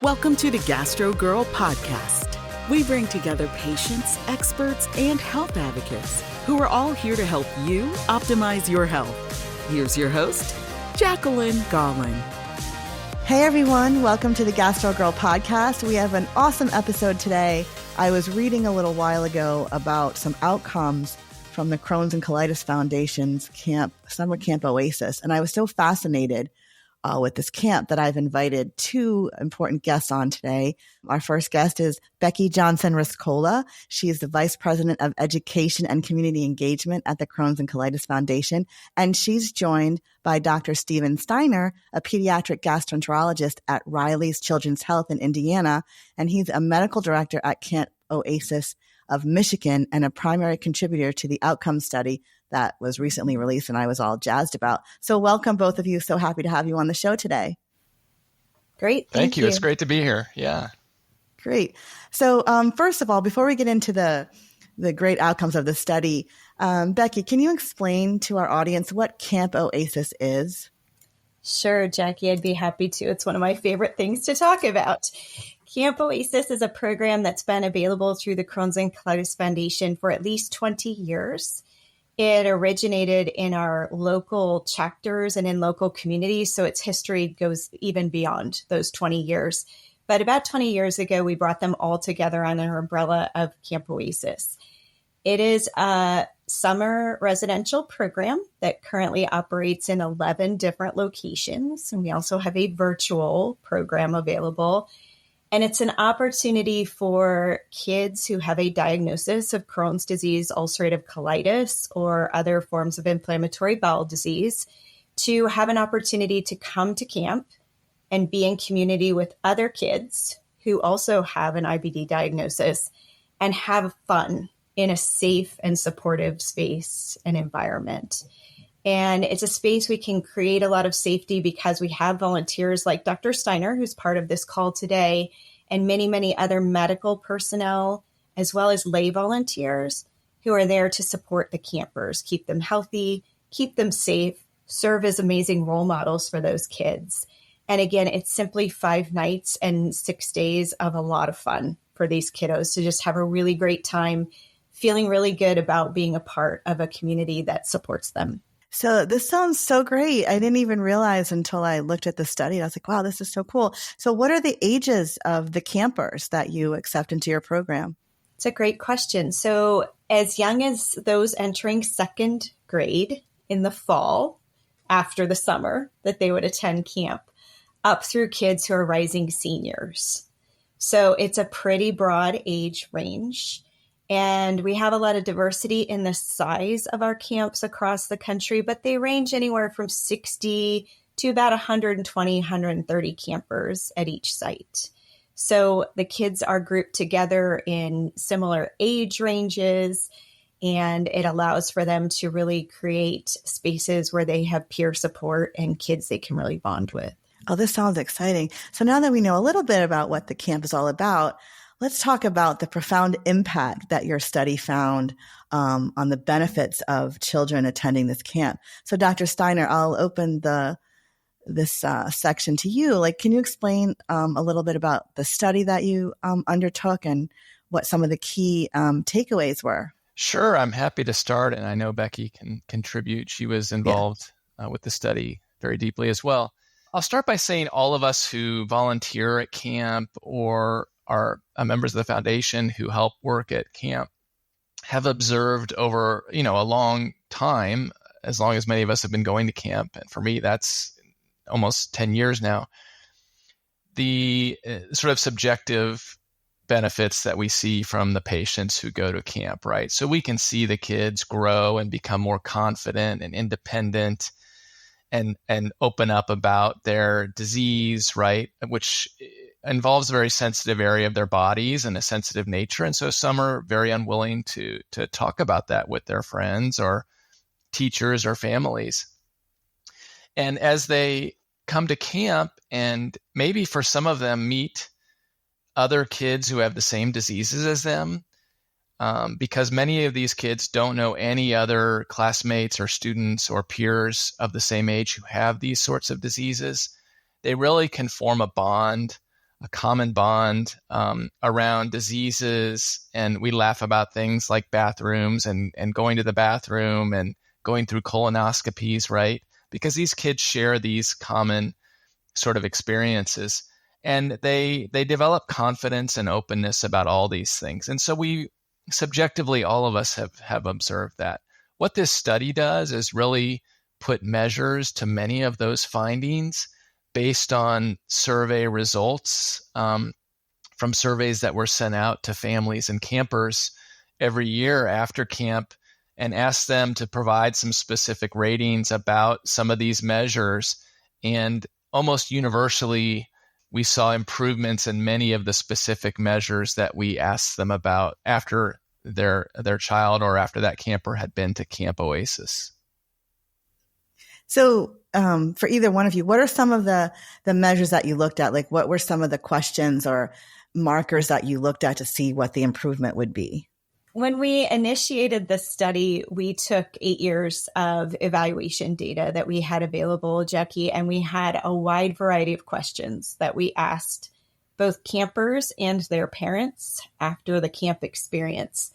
Welcome to the Gastro Girl podcast. We bring together patients, experts, and health advocates who are all here to help you optimize your health. Here's your host, Jacqueline Gaulin. Hey everyone, welcome to the Gastro Girl podcast. We have an awesome episode today. I was reading a little while ago about some outcomes from the Crohn's and Colitis Foundation's summer Camp Oasis, and I was so fascinated with this camp that I've invited two important guests on today. Our first guest is Becky Johnson Rescola. She is the Vice President of Education and Community Engagement at the Crohn's and Colitis Foundation. And she's joined by Dr. Steiner, a pediatric gastroenterologist at Riley's Children's Health in Indiana. And he's a medical director at Camp Oasis of Michigan and a primary contributor to the outcome study that was recently released and I was all jazzed about. So welcome both of you. So happy to have you on the show today. Great. Thank you. It's great to be here. Yeah. Great. So first of all, before we get into the great outcomes of the study, Becky, can you explain to our audience what Camp Oasis is? Sure, Jackie, I'd be happy to. It's one of my favorite things to talk about. Camp Oasis is a program that's been available through the Crohn's and Colitis Foundation for at least 20 years. It originated in our local chapters and in local communities, so its history goes even beyond those 20 years. But about 20 years ago, we brought them all together under our umbrella of Camp Oasis. It is a summer residential program that currently operates in 11 different locations, and we also have a virtual program available. And it's an opportunity for kids who have a diagnosis of Crohn's disease, ulcerative colitis, or other forms of inflammatory bowel disease to have an opportunity to come to camp and be in community with other kids who also have an IBD diagnosis and have fun in a safe and supportive space and environment. And it's a space we can create a lot of safety because we have volunteers like Dr. Steiner, who's part of this call today, and many, many other medical personnel, as well as lay volunteers who are there to support the campers, keep them healthy, keep them safe, serve as amazing role models for those kids. And again, it's simply 5 nights and 6 days of a lot of fun for these kiddos to just have a really great time, feeling really good about being a part of a community that supports them. So this sounds so great. I didn't even realize until I looked at the study. I was like, wow, this is so cool. So what are the ages of the campers that you accept into your program? It's a great question. So as young as those entering second grade in the fall, after the summer, that they would attend camp, up through kids who are rising seniors. So it's a pretty broad age range. And we have a lot of diversity in the size of our camps across the country, but they range anywhere from 60 to about 120, 130 campers at each site. So the kids are grouped together in similar age ranges, and it allows for them to really create spaces where they have peer support and kids they can really bond with. Oh, this sounds exciting. So now that we know a little bit about what the camp is all about, let's talk about the profound impact that your study found on the benefits of children attending this camp. So Dr. Steiner, I'll open this section to you. Like, can you explain a little bit about the study that you undertook and what some of the key takeaways were? Sure. I'm happy to start. And I know Becky can contribute. She was involved with the study very deeply as well. I'll start by saying all of us who volunteer at camp or are members of the foundation who help work at camp have observed over, a long time, as long as many of us have been going to camp. And for me, that's almost 10 years now. The sort of subjective benefits that we see from the patients who go to camp, right? So we can see the kids grow and become more confident and independent and open up about their disease, right? Which involves a very sensitive area of their bodies and a sensitive nature. And so some are very unwilling to talk about that with their friends or teachers or families. And as they come to camp and maybe for some of them meet other kids who have the same diseases as them, because many of these kids don't know any other classmates or students or peers of the same age who have these sorts of diseases, they really can form a bond common bond around diseases. And we laugh about things like bathrooms and going to the bathroom and going through colonoscopies, right? Because these kids share these common sort of experiences, and they develop confidence and openness about all these things. And so we subjectively, all of us have observed that. What this study does is really put measures to many of those findings based on survey results from surveys that were sent out to families and campers every year after camp, and ask them to provide some specific ratings about some of these measures. And almost universally, we saw improvements in many of the specific measures that we asked them about after their child or after that camper had been to Camp Oasis. So for either one of you, what are some of the measures that you looked at? Like, what were some of the questions or markers that you looked at to see what the improvement would be? When we initiated this study, we took 8 years of evaluation data that we had available, Jackie, and we had a wide variety of questions that we asked both campers and their parents after the camp experience.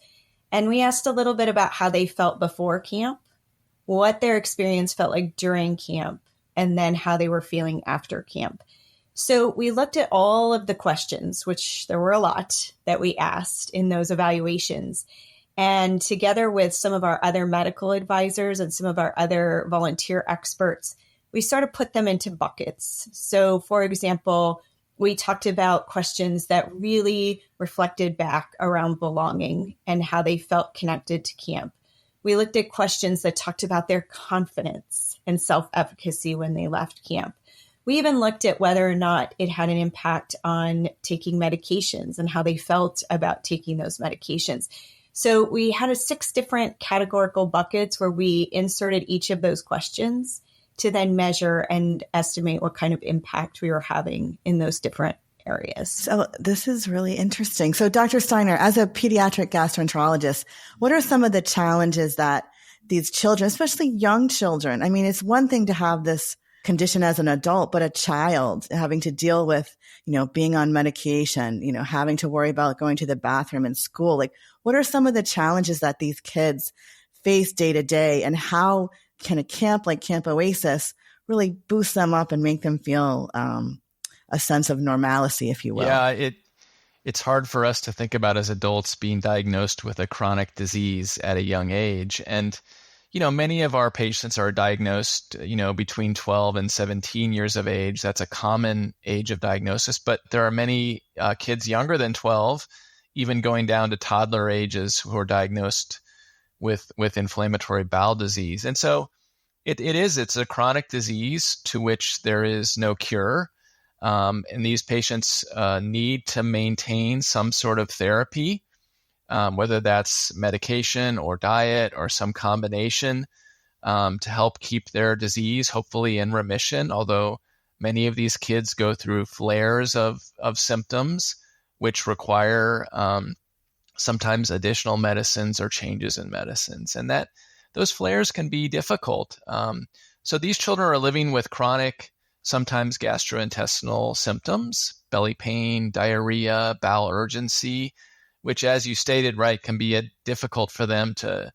And we asked a little bit about how they felt before camp, what their experience felt like during camp, and then how they were feeling after camp. So we looked at all of the questions, which there were a lot that we asked in those evaluations. And together with some of our other medical advisors and some of our other volunteer experts, we sort of put them into buckets. So for example, we talked about questions that really reflected back around belonging and how they felt connected to camp. We looked at questions that talked about their confidence and self-efficacy when they left camp. We even looked at whether or not it had an impact on taking medications and how they felt about taking those medications. So we had 6 different categorical buckets where we inserted each of those questions to then measure and estimate what kind of impact we were having in those different areas. So this is really interesting. So Dr. Steiner, as a pediatric gastroenterologist, what are some of the challenges that these children, especially young children, I mean, it's one thing to have this condition as an adult, but a child having to deal with, being on medication, having to worry about going to the bathroom in school. Like, what are some of the challenges that these kids face day to day, and how can a camp like Camp Oasis really boost them up and make them feel a sense of normalcy, if you will? Yeah, it's hard for us to think about as adults being diagnosed with a chronic disease at a young age. And many of our patients are diagnosed, between 12 and 17 years of age. That's a common age of diagnosis, but there are many kids younger than 12, even going down to toddler ages, who are diagnosed with inflammatory bowel disease. And so it's a chronic disease to which there is no cure. And these patients need to maintain some sort of therapy, whether that's medication or diet or some combination, to help keep their disease hopefully in remission. Although many of these kids go through flares of symptoms, which require sometimes additional medicines or changes in medicines, and that those flares can be difficult. So these children are living with chronic, sometimes gastrointestinal symptoms, belly pain, diarrhea, bowel urgency, which, as you stated, right, can be difficult for them to,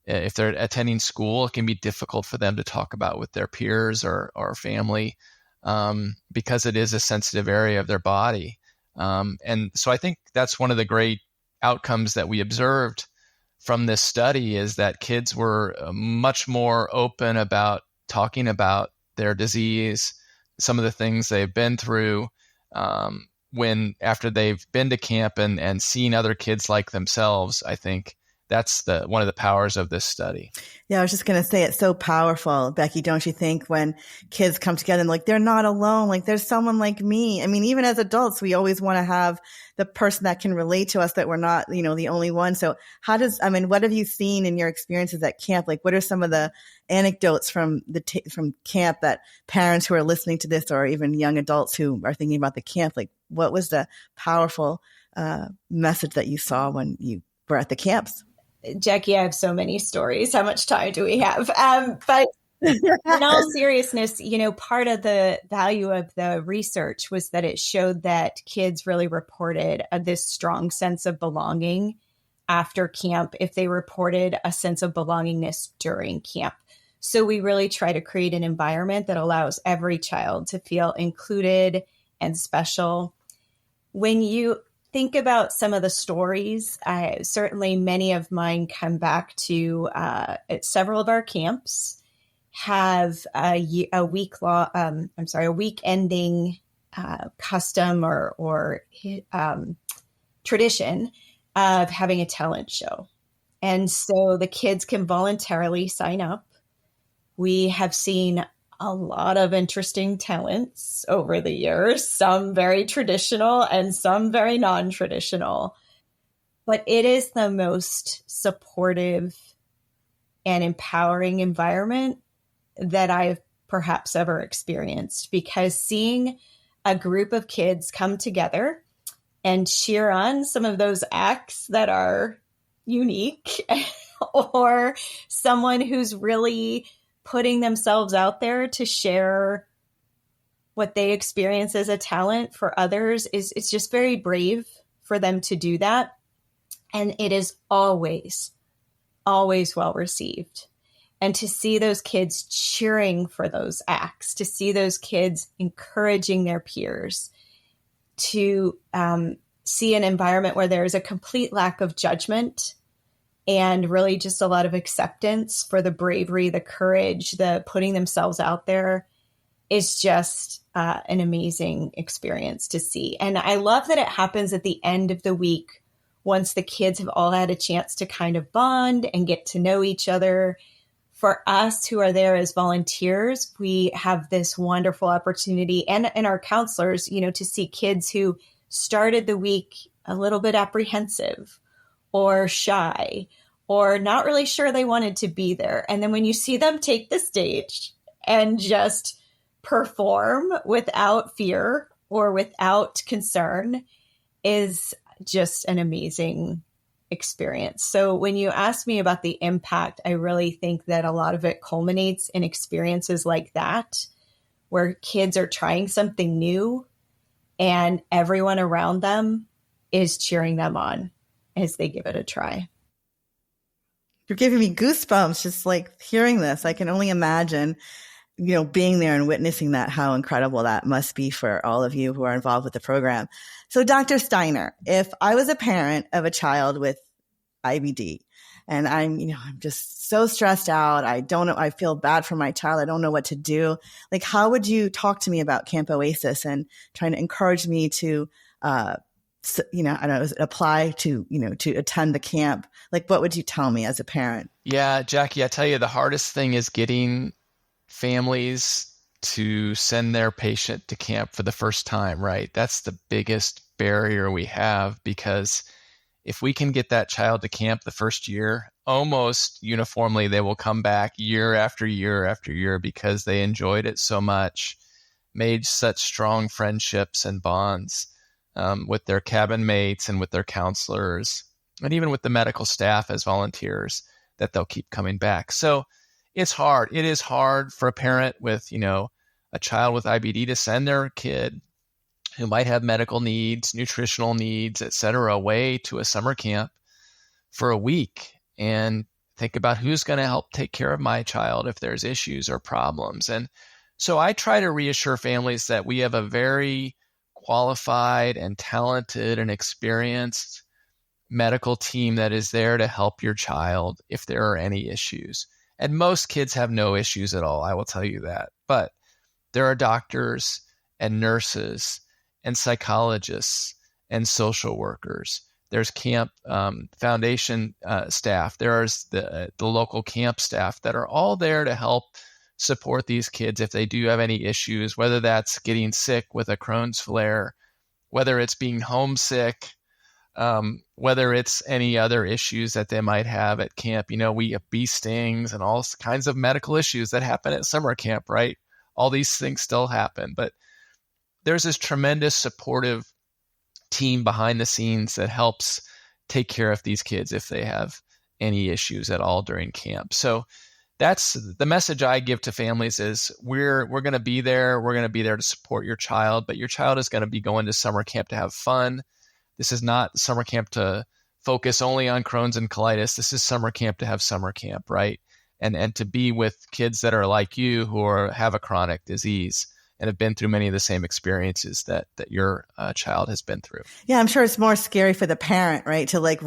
if they're attending school, it can be difficult for them to talk about with their peers or family, because it is a sensitive area of their body. And so I think that's one of the great outcomes that we observed from this study, is that kids were much more open about talking about their disease, some of the things they've been through, after they've been to camp and seen other kids like themselves. I think that's one of the powers of this study. Yeah, I was just going to say, it's so powerful, Becky, don't you think, when kids come together and they're not alone, like there's someone like me. I mean, even as adults, we always want to have the person that can relate to us, that we're not, the only one. So what have you seen in your experiences at camp? Like, what are some of the anecdotes from from camp that parents who are listening to this, or even young adults who are thinking about the camp, like what was the powerful message that you saw when you were at the camps? Jackie, I have so many stories. How much time do we have? But In all seriousness, part of the value of the research was that it showed that kids really reported this strong sense of belonging after camp if they reported a sense of belongingness during camp. So we really try to create an environment that allows every child to feel included and special. When you think about some of the stories, certainly many of mine come back to several of our camps have a week ending custom or tradition of having a talent show. And so the kids can voluntarily sign up. We have seen a lot of interesting talents over the years, some very traditional and some very non-traditional. But it is the most supportive and empowering environment that I've perhaps ever experienced, because seeing a group of kids come together and cheer on some of those acts that are unique or someone who's really putting themselves out there to share what they experience as a talent for others it's just very brave for them to do that. And it is always well received. And to see those kids cheering for those acts, to see those kids encouraging their peers, to see an environment where there is a complete lack of judgment and really just a lot of acceptance for the bravery, the courage, the putting themselves out there is just an amazing experience to see. And I love that it happens at the end of the week, once the kids have all had a chance to kind of bond and get to know each other. For us who are there as volunteers, we have this wonderful opportunity, and our counselors, to see kids who started the week a little bit apprehensive or shy or not really sure they wanted to be there. And then when you see them take the stage and just perform without fear or without concern is just an amazing experience. So when you ask me about the impact, I really think that a lot of it culminates in experiences like that, where kids are trying something new and everyone around them is cheering them on as they give it a try. You're giving me goosebumps just like hearing this. I can only imagine, being there and witnessing that, how incredible that must be for all of you who are involved with the program. So Dr. Steiner, if I was a parent of a child with IBD and I'm just so stressed out, I don't know, I feel bad for my child, I don't know what to do. Like, how would you talk to me about Camp Oasis and trying to encourage me to, apply to attend the camp? Like, what would you tell me as a parent? Yeah, Jackie, I tell you, the hardest thing is getting families to send their patient to camp for the first time, right? That's the biggest barrier we have, because if we can get that child to camp the first year, almost uniformly, they will come back year after year after year because they enjoyed it so much, made such strong friendships and bonds with their cabin mates and with their counselors, and even with the medical staff as volunteers, that they'll keep coming back. So it's hard. It is hard for a parent with, a child with IBD to send their kid who might have medical needs, nutritional needs, et cetera, away to a summer camp for a week and think about who's going to help take care of my child if there's issues or problems. And so I try to reassure families that we have a very qualified and talented and experienced medical team that is there to help your child if there are any issues. And most kids have no issues at all, I will tell you that. But there are doctors and nurses and psychologists and social workers. There's camp foundation staff. There's the local camp staff that are all there to help support these kids if they do have any issues, whether that's getting sick with a Crohn's flare, whether it's being homesick, whether it's any other issues that they might have at camp. We have bee stings and all kinds of medical issues that happen at summer camp, right? All these things still happen, but there's this tremendous supportive team behind the scenes that helps take care of these kids if they have any issues at all during camp. So that's the message I give to families is we're going to be there. We're going to be there to support your child, but your child is going to be going to summer camp to have fun. This is not summer camp to focus only on Crohn's and colitis. This is summer camp to have summer camp, right? And to be with kids that are like you who have a chronic disease and have been through many of the same experiences that your child has been through. Yeah, I'm sure it's more scary for the parent, right? To like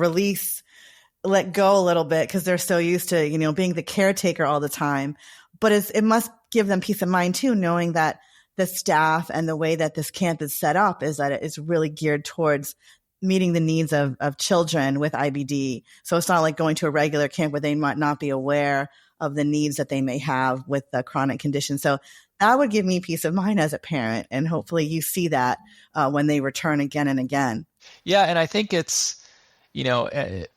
let go a little bit because they're so used to, being the caretaker all the time. But it must give them peace of mind too, knowing that the staff and the way that this camp is set up is that it is really geared towards meeting the needs of children with IBD. So it's not like going to a regular camp where they might not be aware of the needs that they may have with the chronic condition. So that would give me peace of mind as a parent. And hopefully you see that when they return again and again. Yeah. And I think it's,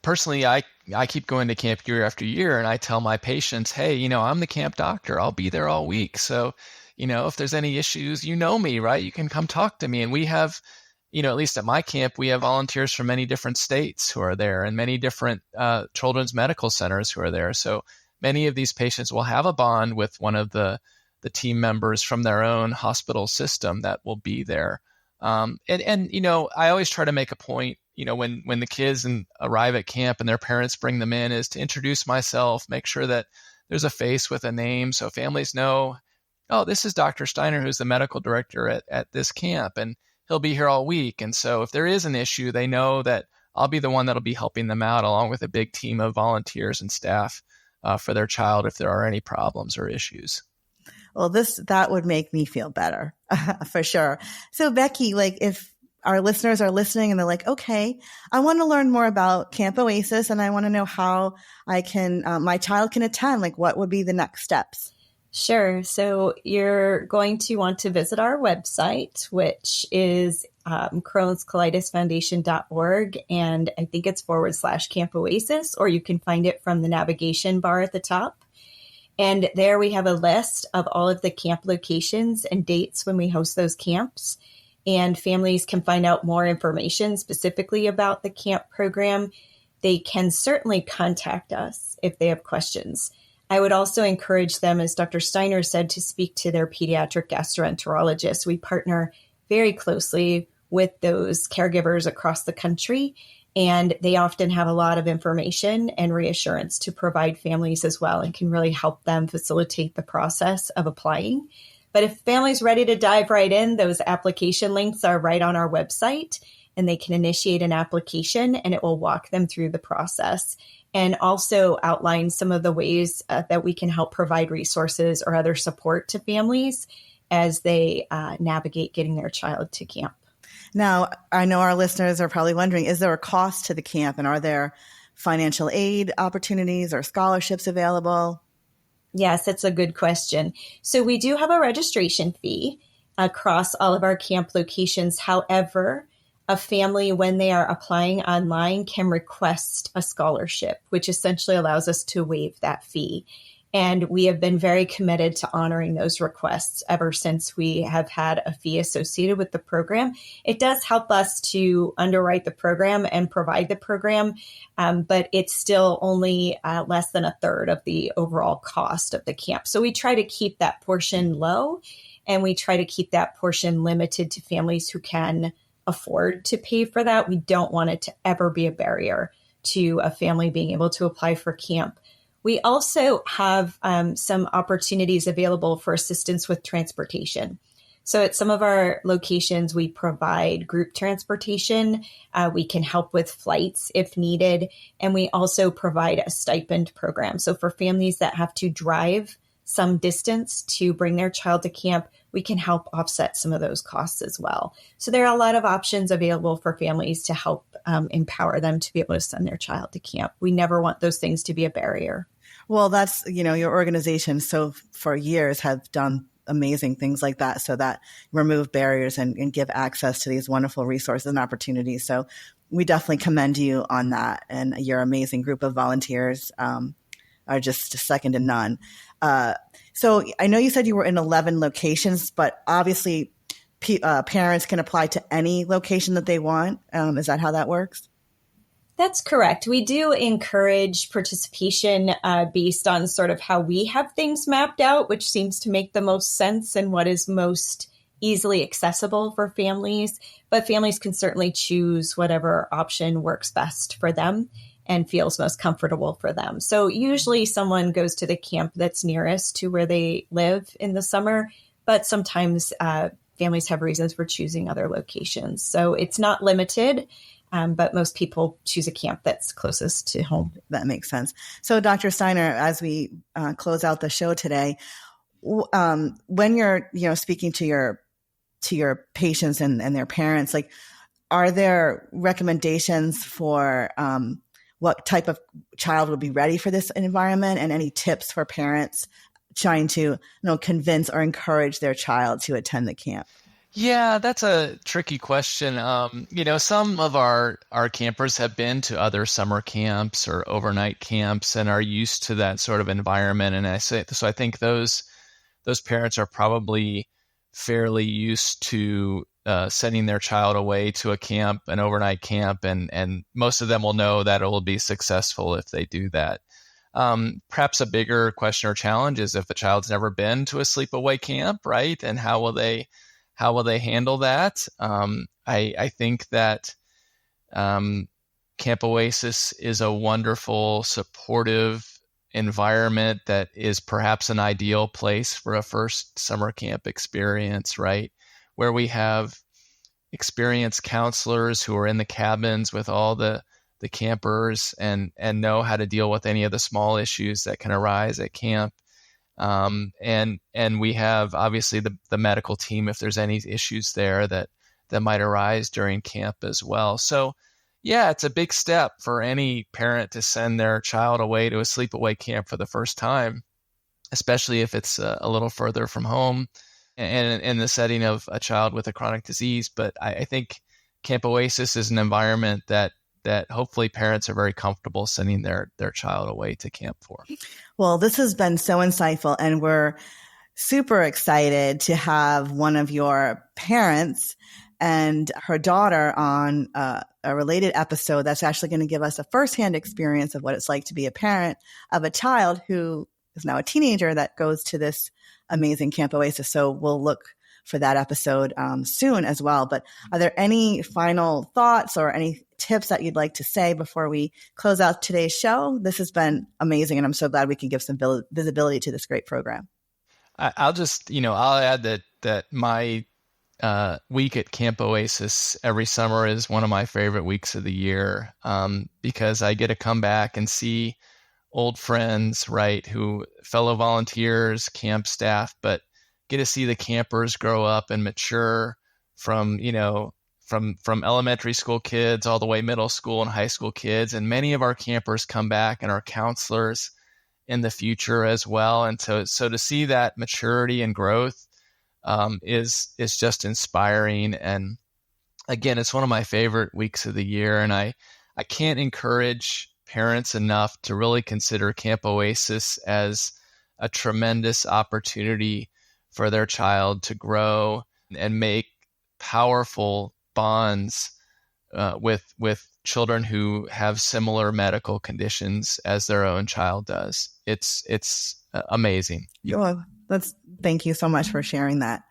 personally, I keep going to camp year after year, and I tell my patients, hey, I'm the camp doctor. I'll be there all week. So, if there's any issues, me, right? You can come talk to me. And we have, at least at my camp, we have volunteers from many different states who are there and many different children's medical centers who are there. So many of these patients will have a bond with one of the team members from their own hospital system that will be there. I always try to make a point, when the kids arrive at camp and their parents bring them in, is to introduce myself, make sure that there's a face with a name so families know, oh, this is Dr. Steiner, who's the medical director at this camp, and he'll be here all week. And so if there is an issue, they know that I'll be the one that'll be helping them out along with a big team of volunteers and staff for their child if there are any problems or issues. Well, that would make me feel better for sure. So Becky, like if our listeners are listening and they're like, okay, I want to learn more about Camp Oasis and I want to know how I can, my child can attend, like what would be the next steps? Sure. So you're going to want to visit our website, which is Crohn's Colitis Foundation.org. And I think it's /Camp Oasis, or you can find it from the navigation bar at the top. And there we have a list of all of the camp locations and dates when we host those camps. And families can find out more information specifically about the camp program. They can certainly contact us if they have questions. I would also encourage them, as Dr. Steiner said, to speak to their pediatric gastroenterologist. We partner very closely with those caregivers across the country, and they often have a lot of information and reassurance to provide families as well, and can really help them facilitate the process of applying. But if family's ready to dive right in, those application links are right on our website, and they can initiate an application and it will walk them through the process and also outline some of the ways that we can help provide resources or other support to families as they navigate getting their child to camp. Now, I know our listeners are probably wondering, is there a cost to the camp, and are there financial aid opportunities or scholarships available? Yes, it's a good question. So we do have a registration fee across all of our camp locations. However, a family, when they are applying online, can request a scholarship, which essentially allows us to waive that fee. And we have been very committed to honoring those requests ever since we have had a fee associated with the program. It does help us to underwrite the program and provide the program, but it's still only less than a third of the overall cost of the camp. So we try to keep that portion low, and we try to keep that portion limited to families who can afford to pay for that. We don't want it to ever be a barrier to a family being able to apply for camp. We also have some opportunities available for assistance with transportation. So at some of our locations, we provide group transportation. We can help with flights if needed. And we also provide a stipend program. So for families that have to drive some distance to bring their child to camp, we can help offset some of those costs as well. So there are a lot of options available for families to help empower them to be able to send their child to camp. We never want those things to be a barrier. Well, that's, your organization, so for years have done amazing things like that, so that remove barriers and give access to these wonderful resources and opportunities. So we definitely commend you on that. And your amazing group of volunteers are just second to none. So I know you said you were in 11 locations, but obviously parents can apply to any location that they want. Is that how that works? That's correct. We do encourage participation based on sort of how we have things mapped out, which seems to make the most sense and what is most easily accessible for families. But families can certainly choose whatever option works best for them and feels most comfortable for them. So usually someone goes to the camp that's nearest to where they live in the summer, but sometimes families have reasons for choosing other locations. So it's not limited. But most people choose a camp that's closest to home. That makes sense. So, Dr. Steiner, as we close out the show today, when you're speaking to your patients and their parents, like, are there recommendations for what type of child would be ready for this environment, and any tips for parents trying to convince or encourage their child to attend the camp? Yeah, that's a tricky question. Some of our campers have been to other summer camps or overnight camps and are used to that sort of environment. And I think those parents are probably fairly used to sending their child away to a camp, an overnight camp, and most of them will know that it will be successful if they do that. Perhaps a bigger question or challenge is if the child's never been to a sleepaway camp, right? And how will they handle that? I think that Camp Oasis is a wonderful, supportive environment that is perhaps an ideal place for a first summer camp experience, right? Where we have experienced counselors who are in the cabins with all the campers and know how to deal with any of the small issues that can arise at camp. And we have obviously the medical team if there's any issues there that might arise during camp as well. So yeah, it's a big step for any parent to send their child away to a sleepaway camp for the first time, especially if it's a little further from home and in the setting of a child with a chronic disease. But I think Camp Oasis is an environment that hopefully parents are very comfortable sending their child away to camp for. Well, this has been so insightful, and we're super excited to have one of your parents and her daughter on a related episode that's actually going to give us a firsthand experience of what it's like to be a parent of a child who is now a teenager that goes to this amazing Camp Oasis. So we'll look for that episode soon as well. But are there any final thoughts or any tips that you'd like to say before we close out today's show? This has been amazing, and I'm so glad we can give some visibility to this great program. I'll just, I'll add that my week at Camp Oasis every summer is one of my favorite weeks of the year because I get to come back and see old friends, right, who fellow volunteers, camp staff, but get to see the campers grow up and mature from elementary school kids all the way middle school and high school kids. And many of our campers come back and are counselors in the future as well. And so to see that maturity and growth is just inspiring. And again, it's one of my favorite weeks of the year. And I can't encourage parents enough to really consider Camp Oasis as a tremendous opportunity for their child to grow and make powerful bonds with children who have similar medical conditions as their own child does. It's amazing. Thank you so much for sharing that.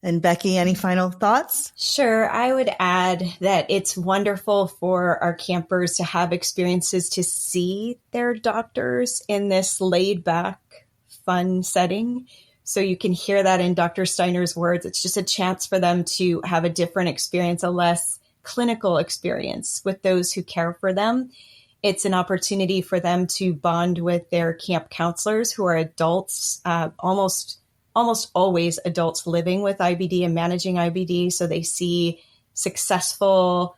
And Becky, any final thoughts? Sure. I would add that it's wonderful for our campers to have experiences to see their doctors in this laid back, fun setting. So you can hear that in Dr. Steiner's words. It's just a chance for them to have a different experience, a less clinical experience with those who care for them. It's an opportunity for them to bond with their camp counselors who are adults, almost always adults living with IBD and managing IBD. So they see successful,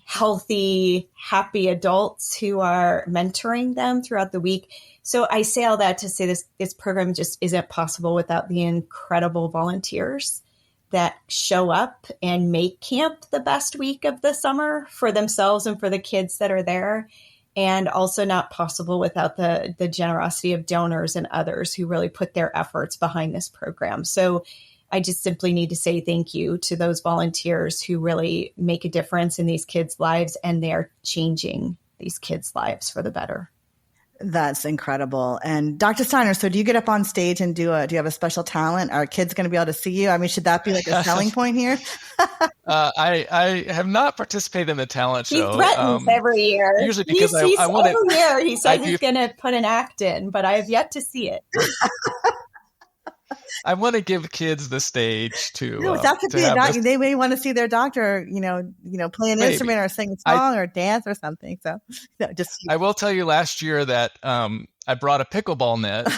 healthy, happy adults who are mentoring them throughout the week. So I say all that to say this program just isn't possible without the incredible volunteers that show up and make camp the best week of the summer for themselves and for the kids that are there. And also not possible without the generosity of donors and others who really put their efforts behind this program. So I just simply need to say thank you to those volunteers who really make a difference in these kids' lives, and they are changing these kids' lives for the better. That's incredible. And Dr. Steiner, so do you get up on stage and do you have a special talent? Are kids going to be able to see you? I mean, should that be like a selling point here? I have not participated in the talent show. He threatens every year. Usually because I want to. Every year he says he's going to put an act in, but I have yet to see it. I want to give kids the stage to. No, that could be a doctor. They may want to see their doctor, play an instrument or sing a song or dance or something. So, I will tell you, last year that I brought a pickleball net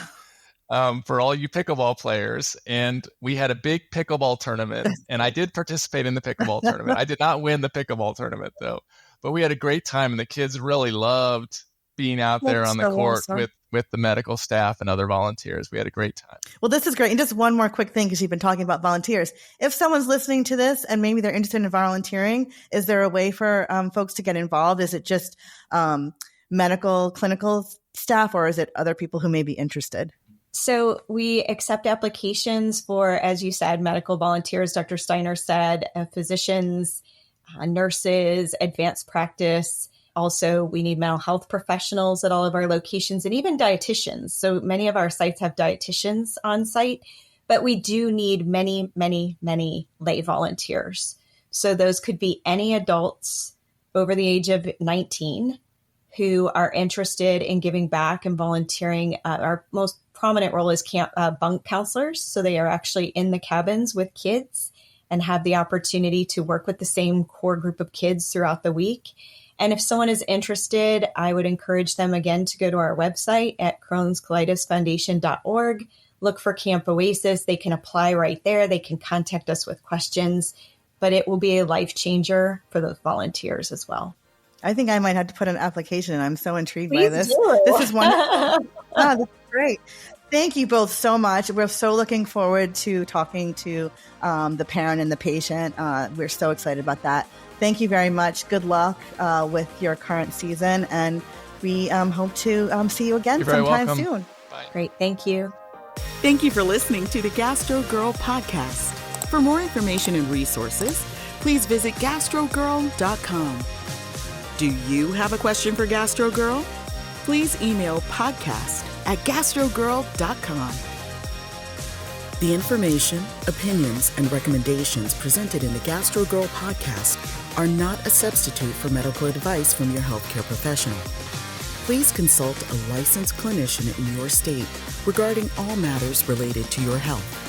for all you pickleball players, and we had a big pickleball tournament. And I did participate in the pickleball tournament. I did not win the pickleball tournament though, but we had a great time, and the kids really loved being out there on the court with the medical staff and other volunteers. We had a great time. Well, this is great. And just one more quick thing, because you've been talking about volunteers. If someone's listening to this and maybe they're interested in volunteering, is there a way for folks to get involved? Is it just medical, clinical staff, or is it other people who may be interested? So we accept applications for, as you said, medical volunteers, Dr. Steiner said, physicians, nurses, advanced practice. Also, we need mental health professionals at all of our locations, and even dietitians. So many of our sites have dietitians on site, but we do need many, many, many lay volunteers. So those could be any adults over the age of 19 who are interested in giving back and volunteering. Our most prominent role is bunk counselors. So they are actually in the cabins with kids and have the opportunity to work with the same core group of kids throughout the week. And if someone is interested, I would encourage them again to go to our website at crohnscolitisfoundation.org, look for Camp Oasis. They can apply right there. They can contact us with questions, but it will be a life changer for those volunteers as well. I think I might have to put an application in. I'm so intrigued Please by this. do. This is wonderful. This is great. Thank you both so much. We're so looking forward to talking to the parent and the patient. We're so excited about that. Thank you very much. Good luck with your current season, and we hope to see you again sometime soon. Bye. Great. Thank you. Thank you for listening to the Gastro Girl podcast. For more information and resources, please visit gastrogirl.com. Do you have a question for Gastro Girl? Please email podcast@gastrogirl.com. The information, opinions, and recommendations presented in the Gastro Girl podcast are not a substitute for medical advice from your healthcare professional. Please consult a licensed clinician in your state regarding all matters related to your health.